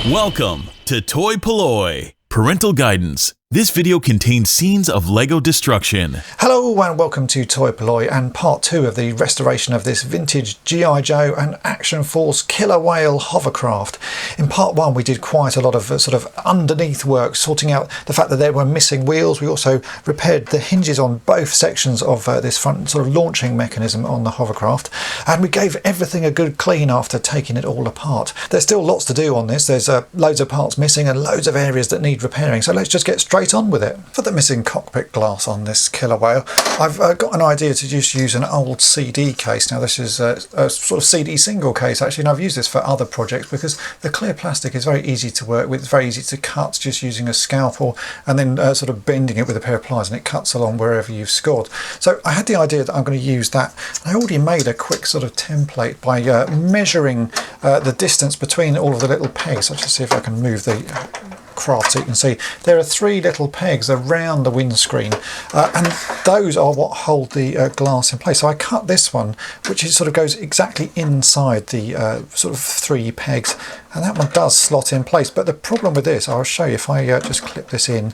Welcome to toy-polloi, parental guidance. This video contains scenes of Lego destruction. Hello and welcome to toy-polloi and part 2 of the restoration of this vintage G.I. Joe and Action Force Killer Whale hovercraft. In part 1 we did quite a lot of sort of underneath work, sorting out the fact that there were missing wheels. We also repaired the hinges on both sections of this front sort of launching mechanism on the hovercraft, and we gave everything a good clean after taking it all apart. There's still lots to do on this. There's loads of parts missing and loads of areas that need repairing, so let's just get straight on with it. For the missing cockpit glass on this Killer Whale, I've got an idea to just use an old CD case. Now this is a sort of CD single case actually, and I've used this for other projects because the clear plastic is very easy to work with. It's very easy to cut just using a scalpel and then sort of bending it with a pair of pliers, and it cuts along wherever you've scored. So I had the idea that I'm going to use that. I already made a quick sort of template by measuring the distance between all of the little pegs. I'll just see if I can move the craft so you can see there are 3 little pegs around the windscreen, and those are what hold the glass in place. So I cut this one, which is sort of goes exactly inside the sort of 3 pegs, and that one does slot in place. But the problem with this, I'll show you if I just clip this in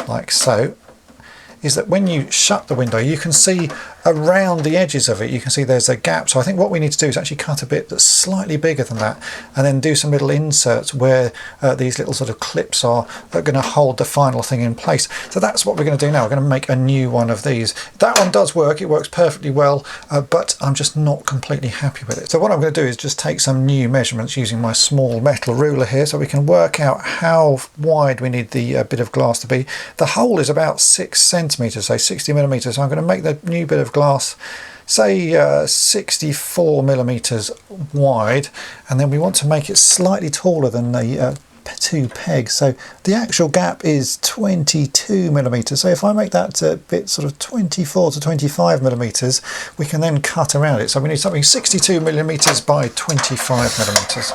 like so, is that when you shut the window you can see around the edges of it, you can see there's a gap. So I think what we need to do is actually cut a bit that's slightly bigger than that, and then do some little inserts where these little sort of clips are going to hold the final thing in place. So that's what we're going to do now. We're going to make a new one of these. That one does work, it works perfectly well, but I'm just not completely happy with it. So what I'm going to do is just take some new measurements using my small metal ruler here, so we can work out how wide we need the bit of glass to be. The hole is about 6 centimeters, say 60 millimeters. So I'm going to make the new bit of glass say 64 millimeters wide, and then we want to make it slightly taller than the 2 pegs. So the actual gap is 22 millimeters. So if I make that bit sort of 24 to 25 millimeters, we can then cut around it. So we need something 62 millimeters by 25 millimeters.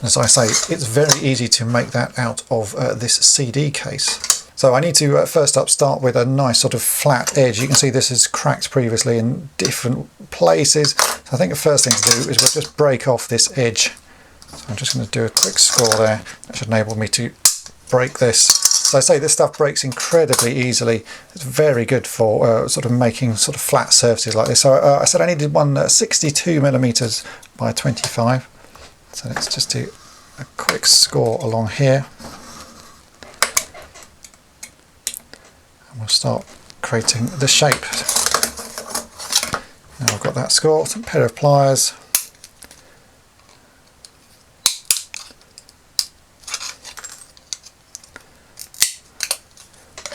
As I say, it's very easy to make that out of this CD case. So I need to first up start with a nice sort of flat edge. You can see this is cracked previously in different places. So I think the first thing to do is we'll just break off this edge. So I'm just going to do a quick score there. That should enable me to break this. So I say this stuff breaks incredibly easily. It's very good for sort of making sort of flat surfaces like this. So I said I needed one 62 millimeters by 25. So let's just do a quick score along here. We'll start creating the shape. Now I've got that score, some pair of pliers.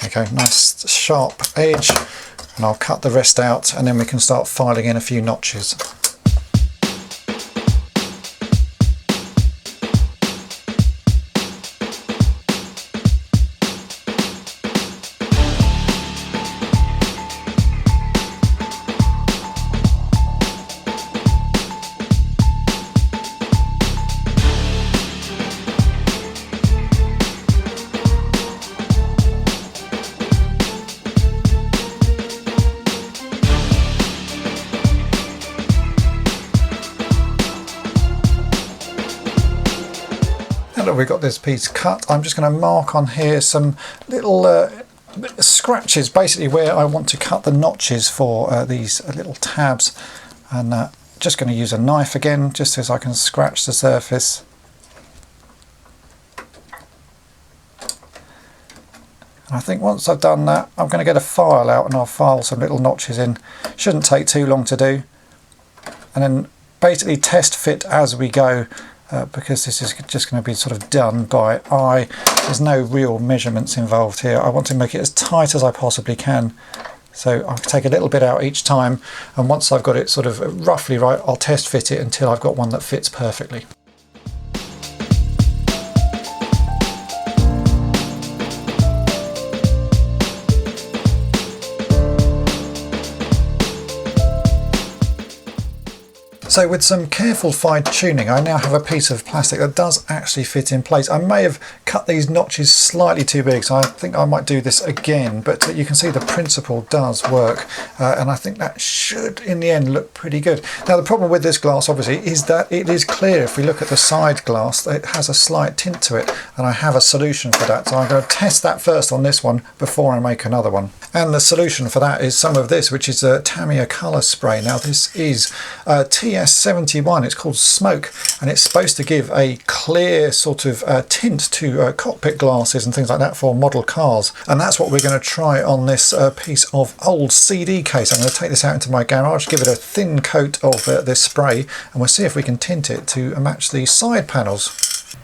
Okay, nice sharp edge, and I'll cut the rest out, and then we can start filing in a few notches. We've got this piece cut. I'm just going to mark on here some little scratches, basically where I want to cut the notches for these little tabs, and just going to use a knife again just so I can scratch the surface. And I think once I've done that, I'm going to get a file out and I'll file some little notches in. Shouldn't take too long to do, and then basically test fit as we go. Because this is just going to be sort of done by eye. There's no real measurements involved here. I want to make it as tight as I possibly can. So I'll take a little bit out each time, and once I've got it sort of roughly right, I'll test fit it until I've got one that fits perfectly. So with some careful fine tuning, I now have a piece of plastic that does actually fit in place. I may have cut these notches slightly too big, so I think I might do this again, but you can see the principle does work, and I think that should in the end look pretty good. Now the problem with this glass obviously is that it is clear. If we look at the side glass, it has a slight tint to it, and I have a solution for that, so I'm going to test that first on this one before I make another one. And the solution for that is some of this, which is a Tamiya colour spray. Now this is TS71, it's called Smoke, and it's supposed to give a clear sort of tint to cockpit glasses and things like that for model cars. And that's what we're going to try on this piece of old CD case. I'm going to take this out into my garage, give it a thin coat of this spray, and we'll see if we can tint it to match the side panels.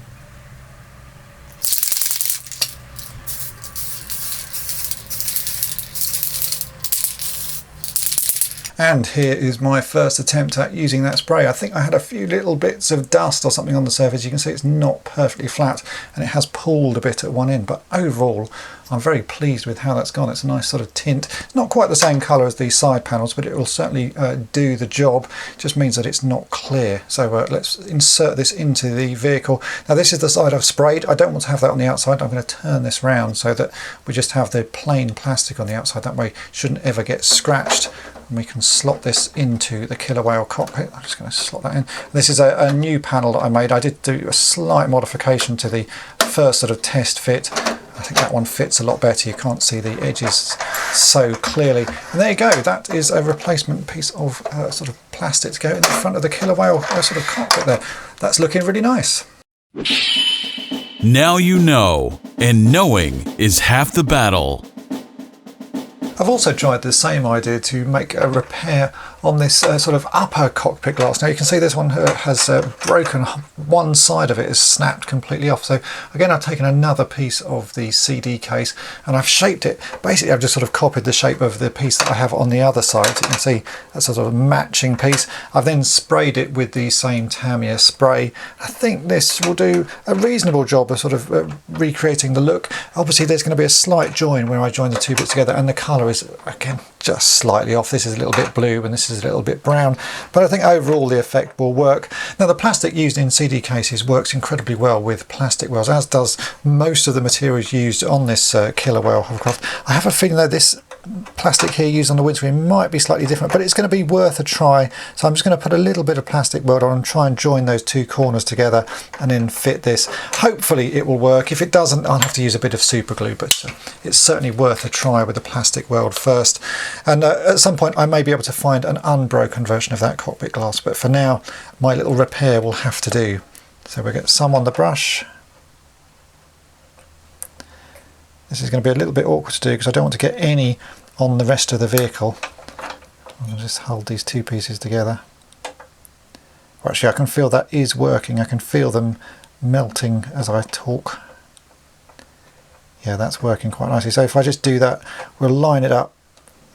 And here is my first attempt at using that spray. I think I had a few little bits of dust or something on the surface. You can see it's not perfectly flat and it has pooled a bit at one end, but overall I'm very pleased with how that's gone. It's a nice sort of tint. It's not quite the same colour as the side panels, but it will certainly do the job. It just means that it's not clear. So let's insert this into the vehicle. Now this is the side I've sprayed. I don't want to have that on the outside. I'm going to turn this round so that we just have the plain plastic on the outside. That way it shouldn't ever get scratched. And we can slot this into the Killer W.H.A.L.E cockpit. I'm just going to slot that in. This is a new panel that I made. I did do a slight modification to the first sort of test fit. I think that one fits a lot better. You can't see the edges so clearly. And there you go. That is a replacement piece of sort of plastic to go in the front of the Killer W.H.A.L.E sort of cockpit there. That's looking really nice. Now you know, and knowing is half the battle. I've also tried the same idea to make a repair on this sort of upper cockpit glass. Now you can see this one has broken, one side of it is snapped completely off. So again, I've taken another piece of the CD case and I've shaped it. Basically, I've just sort of copied the shape of the piece that I have on the other side. So you can see that's a sort of matching piece. I've then sprayed it with the same Tamiya spray. I think this will do a reasonable job of sort of recreating the look. Obviously, there's going to be a slight join where I join the two bits together, and the colour is, again, just slightly off. This is a little bit blue and this is a little bit brown, but I think overall the effect will work. Now the plastic used in CD cases works incredibly well with plastic wells, as does most of the materials used on this Killer W.H.A.L.E hovercraft. I have a feeling that this plastic here used on the windscreen might be slightly different, but it's going to be worth a try. So I'm just going to put a little bit of plastic weld on and try and join those two corners together and then fit this. Hopefully it will work. If it doesn't, I'll have to use a bit of super glue, but it's certainly worth a try with the plastic weld first. And at some point I may be able to find an unbroken version of that cockpit glass, but for now my little repair will have to do. So we'll get some on the brush. This is going to be a little bit awkward to do because I don't want to get any on the rest of the vehicle. I'm going to just hold these two pieces together. Well, actually, I can feel that is working. I can feel them melting as I talk. Yeah, that's working quite nicely. So if I just do that, we'll line it up,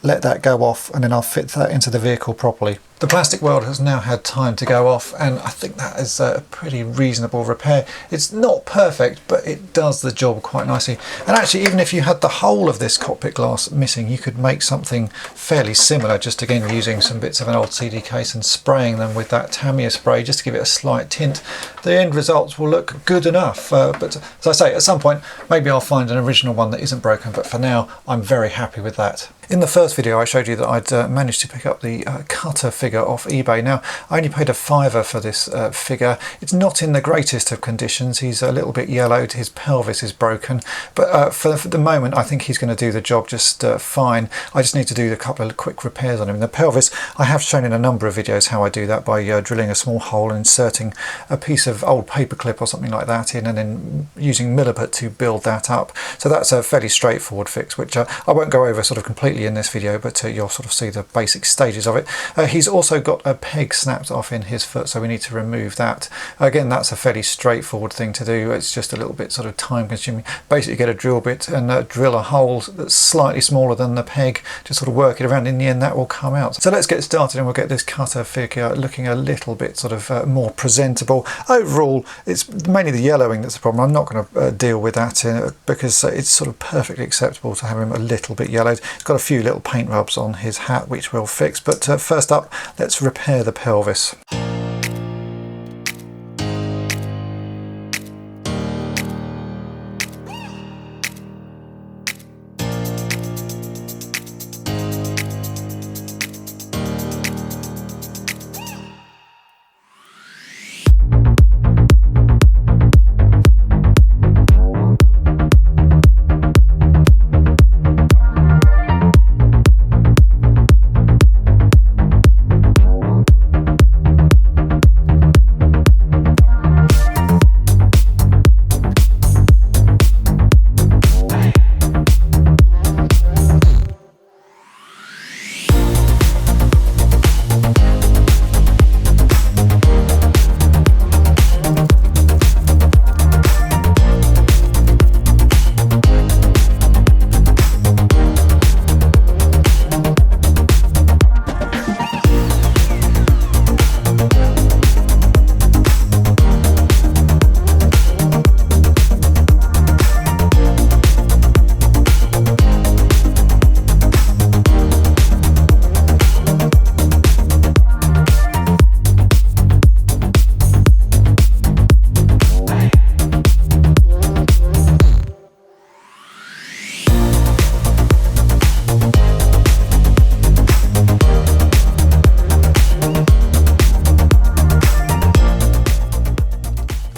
let that go off, and then I'll fit that into the vehicle properly. The plastic weld has now had time to go off, and I think that is a pretty reasonable repair. It's not perfect, but it does the job quite nicely. And actually, even if you had the whole of this cockpit glass missing, you could make something fairly similar, just again using some bits of an old CD case and spraying them with that Tamiya spray just to give it a slight tint. The end results will look good enough, but as I say, at some point maybe I'll find an original one that isn't broken, but for now I'm very happy with that. In the first video I showed you that I'd managed to pick up the cutter figure off eBay. Now I only paid £5 for this figure. It's not in the greatest of conditions. He's a little bit yellowed, his pelvis is broken, but for the moment I think he's going to do the job just fine. I just need to do a couple of quick repairs on him. The pelvis, I have shown in a number of videos how I do that by drilling a small hole and inserting a piece of old paperclip or something like that in, and then using milliput to build that up. So that's a fairly straightforward fix, which I won't go over sort of completely in this video, but you'll sort of see the basic stages of it. He's also got a peg snapped off in his foot, so we need to remove that. Again, that's a fairly straightforward thing to do. It's just a little bit sort of time consuming. Basically get a drill bit and drill a hole that's slightly smaller than the peg, just sort of work it around. In the end that will come out. So let's get started and we'll get this cutter figure looking a little bit sort of more presentable. Overall it's mainly the yellowing that's the problem. I'm not going to deal with that because it's sort of perfectly acceptable to have him a little bit yellowed. He's got a few little paint rubs on his hat which we'll fix, but first up let's repair the pelvis.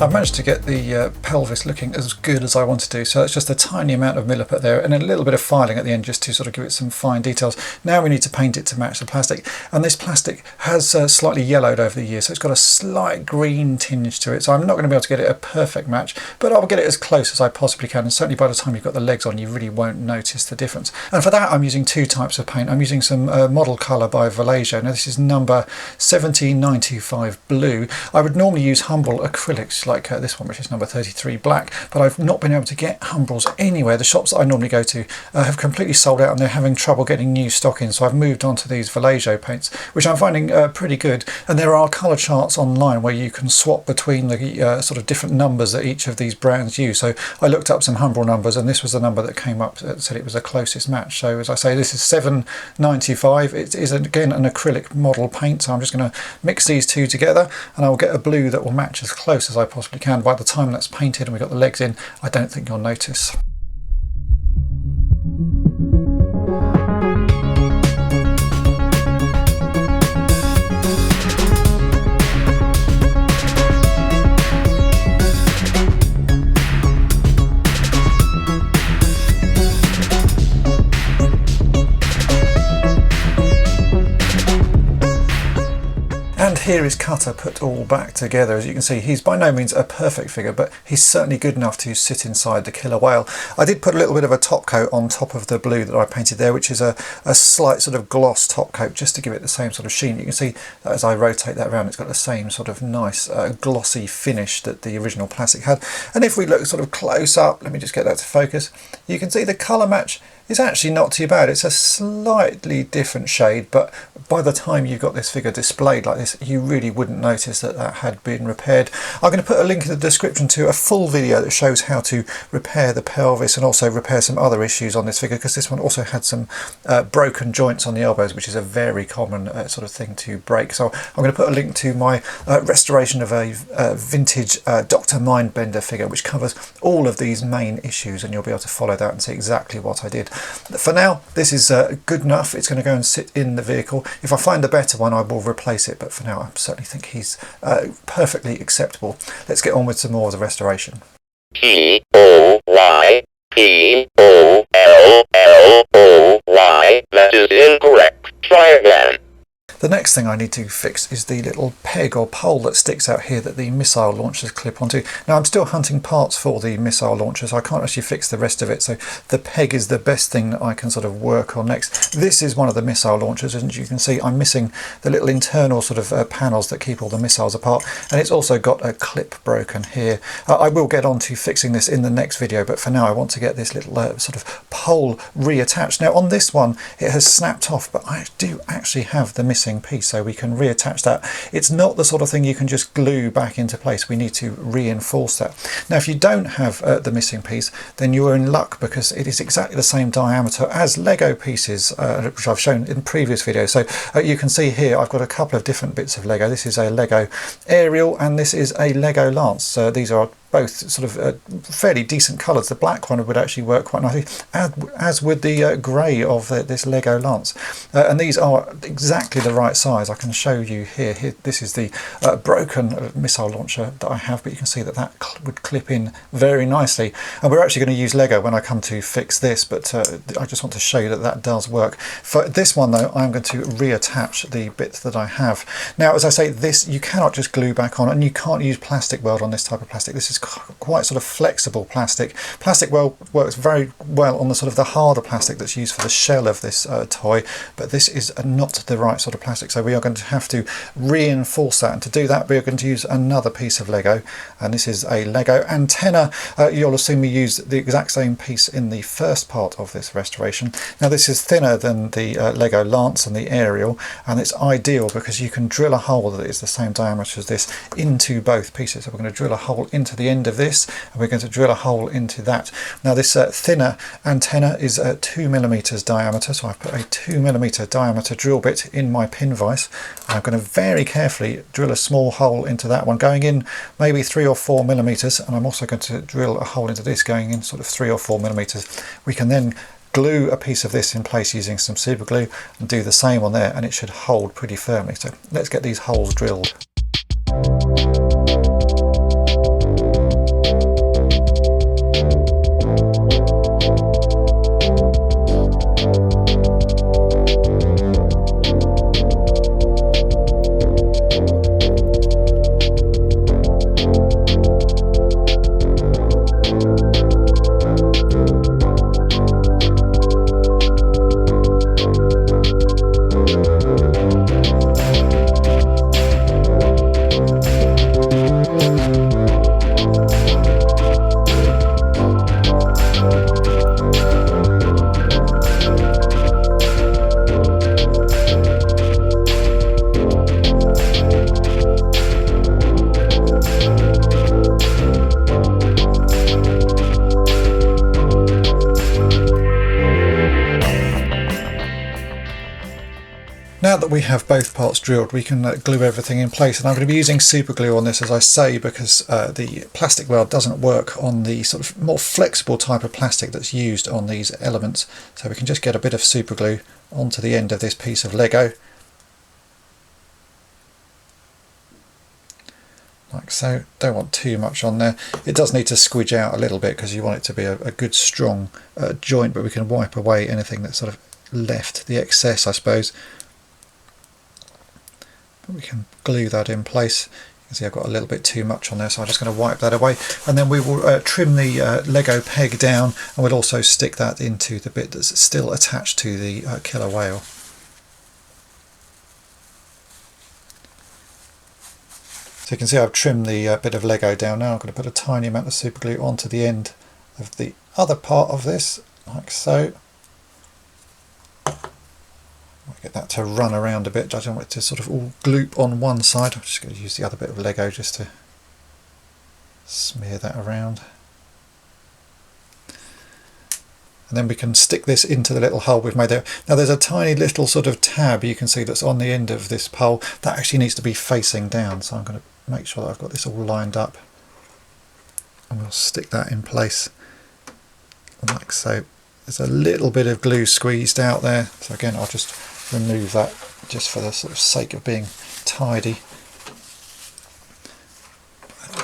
I've managed to get the pelvis looking as good as I want to do, so it's just a tiny amount of milliput there and a little bit of filing at the end just to sort of give it some fine details. Now we need to paint it to match the plastic, and this plastic has slightly yellowed over the years, so it's got a slight green tinge to it, so I'm not going to be able to get it a perfect match, but I'll get it as close as I possibly can, and certainly by the time you've got the legs on you really won't notice the difference. And for that I'm using two types of paint. I'm using some model colour by Vallejo. Now this is number 1795 blue. I would normally use Humbrol acrylics like this one, which is number 33 black, but I've not been able to get Humbrols anywhere. The shops that I normally go to have completely sold out and they're having trouble getting new stock in, so I've moved on to these Vallejo paints, which I'm finding pretty good. And there are colour charts online where you can swap between the sort of different numbers that each of these brands use. So I looked up some Humbrol numbers and this was the number that came up that said it was the closest match. So as I say, this is 795. It is again an acrylic model paint, so I'm just going to mix these two together and I'll get a blue that will match as close as I possibly can. By the time that's painted and we've got the legs in, I don't think you'll notice. And here is Cutter put all back together. As you can see, he's by no means a perfect figure, but he's certainly good enough to sit inside the killer whale. I did put a little bit of a top coat on top of the blue that I painted there, which is a slight sort of gloss top coat, just to give it the same sort of sheen. You can see that as I rotate that around, it's got the same sort of nice glossy finish that the original plastic had. And if we look sort of close up, let me just get that to focus, you can see the colour match is actually not too bad. It's a slightly different shade, but by the time you've got this figure displayed like this, you really wouldn't notice that that had been repaired. I'm going to put a link in the description to a full video that shows how to repair the pelvis and also repair some other issues on this figure, because this one also had some broken joints on the elbows, which is a very common sort of thing to break. So I'm going to put a link to my restoration of a vintage Dr. Mindbender figure, which covers all of these main issues, and you'll be able to follow that and see exactly what I did. For now, this is good enough. It's going to go and sit in the vehicle. If I find a better one, I will replace it, but for now I certainly think he's perfectly acceptable. Let's get on with some more of the restoration. P-O-Y, P-O-L-L-O-Y, that is incorrect. Try again. The next thing I need to fix is the little peg or pole that sticks out here that the missile launchers clip onto. Now I'm still hunting parts for the missile launcher, so I can't actually fix the rest of it, so the peg is the best thing that I can sort of work on next. This is one of the missile launchers, and as you can see I'm missing the little internal sort of panels that keep all the missiles apart, and it's also got a clip broken here. I will get on to fixing this in the next video, but for now I want to get this little sort of pole reattached. Now on this one it has snapped off, but I do actually have the missing piece, so we can reattach that. It's not the sort of thing you can just glue back into place. We need to reinforce that. Now if you don't have the missing piece, then you're in luck, because it is exactly the same diameter as Lego pieces, which I've shown in previous videos. So you can see here I've got a couple of different bits of Lego. This is a Lego aerial and this is a Lego lance. These are both sort of fairly decent colours. The black one would actually work quite nicely, as would the grey of this Lego lance. And these are exactly the right size. I can show you here. This is the broken missile launcher that I have, but you can see that that would clip in very nicely. And we're actually going to use Lego when I come to fix this, but I just want to show you that that does work. For this one though, I'm going to reattach the bits that I have. Now as I say, this you cannot just glue back on, and you can't use plastic weld on this type of plastic. This is quite sort of flexible plastic. Plastic weld works very well on the sort of the harder plastic that's used for the shell of this toy, but this is not the right sort of plastic, so we are going to have to reinforce that, and to do that we are going to use another piece of Lego, and this is a Lego antenna. You'll have seen me use the exact same piece in the first part of this restoration. Now this is thinner than the Lego lance and the aerial, and it's ideal because you can drill a hole that is the same diameter as this into both pieces. So we're going to drill a hole into the end of this, and we're going to drill a hole into that. Now this thinner antenna is 2mm diameter, so I've put a 2mm diameter drill bit in my pin vise. I'm going to very carefully drill a small hole into that one, going in maybe 3 or 4mm, and I'm also going to drill a hole into this going in sort of 3 or 4mm. We can then glue a piece of this in place using some super glue and do the same on there, and it should hold pretty firmly. So let's get these holes drilled. we have both parts drilled, we can glue everything in place. And I'm going to be using super glue on this, as I say, because the plastic weld doesn't work on the sort of more flexible type of plastic that's used on these elements. So we can just get a bit of super glue onto the end of this piece of Lego, like so. Don't want too much on there. It does need to squidge out a little bit because you want it to be a good strong joint, but we can wipe away anything that's sort of left, the excess, I suppose. But we can glue that in place. You can see I've got a little bit too much on there, so I'm just going to wipe that away, and then we will trim the Lego peg down, and we'll also stick that into the bit that's still attached to the killer whale. So you can see I've trimmed the bit of Lego down now. I'm going to put a tiny amount of super glue onto the end of the other part of this, like so. I'll get that to run around a bit. I don't want it to sort of all gloop on one side. I'm just going to use the other bit of Lego just to smear that around. And then we can stick this into the little hole we've made there. Now there's a tiny little sort of tab you can see that's on the end of this pole. That actually needs to be facing down, so I'm going to make sure that I've got this all lined up. And we'll stick that in place like so. There's a little bit of glue squeezed out there, so again I'll just remove that just for the sort of sake of being tidy.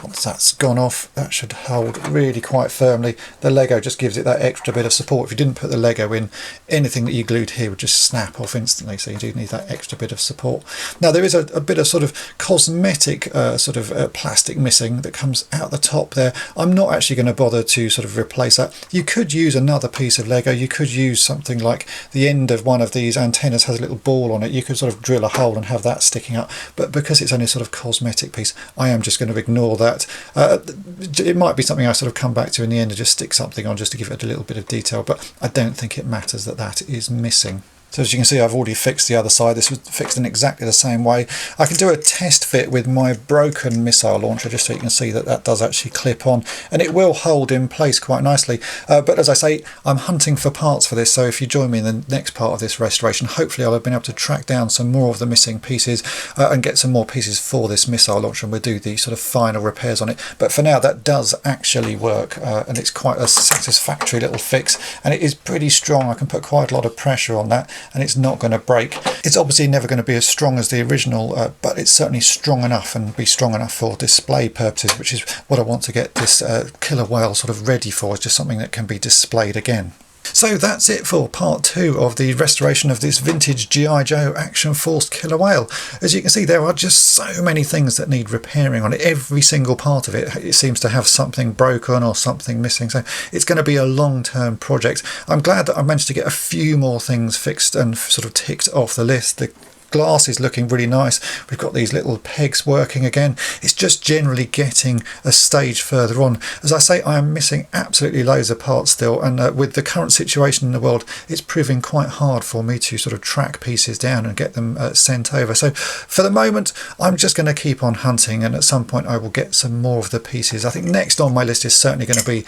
Once that's gone off, that should hold really quite firmly. The Lego just gives it that extra bit of support. If you didn't put the Lego in, anything that you glued here would just snap off instantly, so you do need that extra bit of support. Now there is a bit of sort of cosmetic plastic missing that comes out the top there. I'm not actually going to bother to sort of replace that. You could use another piece of Lego. You could use something like the end of one of these antennas has a little ball on it. You could sort of drill a hole and have that sticking up, but because it's only a sort of cosmetic piece, I am just going to ignore that. It might be something I sort of come back to in the end and just stick something on just to give it a little bit of detail, but I don't think it matters that that is missing. So as you can see, I've already fixed the other side. This was fixed in exactly the same way. I can do a test fit with my broken missile launcher just so you can see that that does actually clip on, and it will hold in place quite nicely. But as I say, I'm hunting for parts for this, so if you join me in the next part of this restoration, hopefully I'll have been able to track down some more of the missing pieces and get some more pieces for this missile launcher, and we'll do the sort of final repairs on it. But for now, that does actually work, and it's quite a satisfactory little fix, and it is pretty strong. I can put quite a lot of pressure on that, and it's not going to break. It's obviously never going to be as strong as the original, but it's certainly strong enough and be strong enough for display purposes, which is what I want to get this killer whale sort of ready for. It's just something that can be displayed again. So that's it for part 2 of the restoration of this vintage G.I. Joe Action Force Killer Whale. As you can see, there are just so many things that need repairing on it. Every single part of it seems to have something broken or something missing, so it's going to be a long-term project. I'm glad that I managed to get a few more things fixed and sort of ticked off the list. The glass is looking really nice. We've got these little pegs working again. It's just generally getting a stage further on. As I say, I am missing absolutely loads of parts still, and with the current situation in the world, it's proving quite hard for me to sort of track pieces down and get them sent over. So for the moment, I'm just going to keep on hunting, and at some point I will get some more of the pieces. I think next on my list is certainly going to be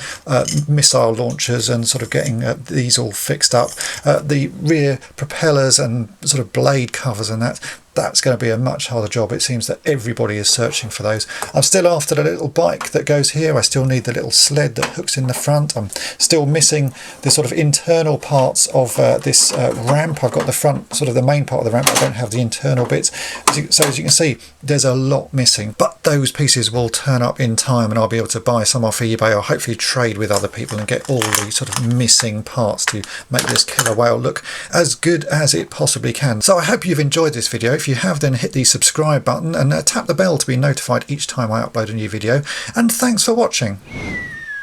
missile launchers and sort of getting these all fixed up. The rear propellers and sort of blade covers and that's going to be a much harder job. It seems that everybody is searching for those. I'm still after the little bike that goes here. I still need the little sled that hooks in the front. I'm still missing the sort of internal parts of this ramp. I've got the front, sort of the main part of the ramp. I don't have the internal bits. So as you can see, there's a lot missing, but those pieces will turn up in time, and I'll be able to buy some off eBay or hopefully trade with other people and get all the sort of missing parts to make this killer whale look as good as it possibly can. So I hope you've enjoyed this video. If you have, then hit the subscribe button and tap the bell to be notified each time I upload a new video. And thanks for watching.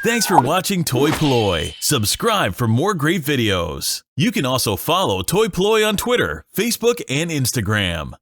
Thanks for watching toy-polloi. Subscribe for more great videos. You can also follow toy-polloi on Twitter, Facebook, and Instagram.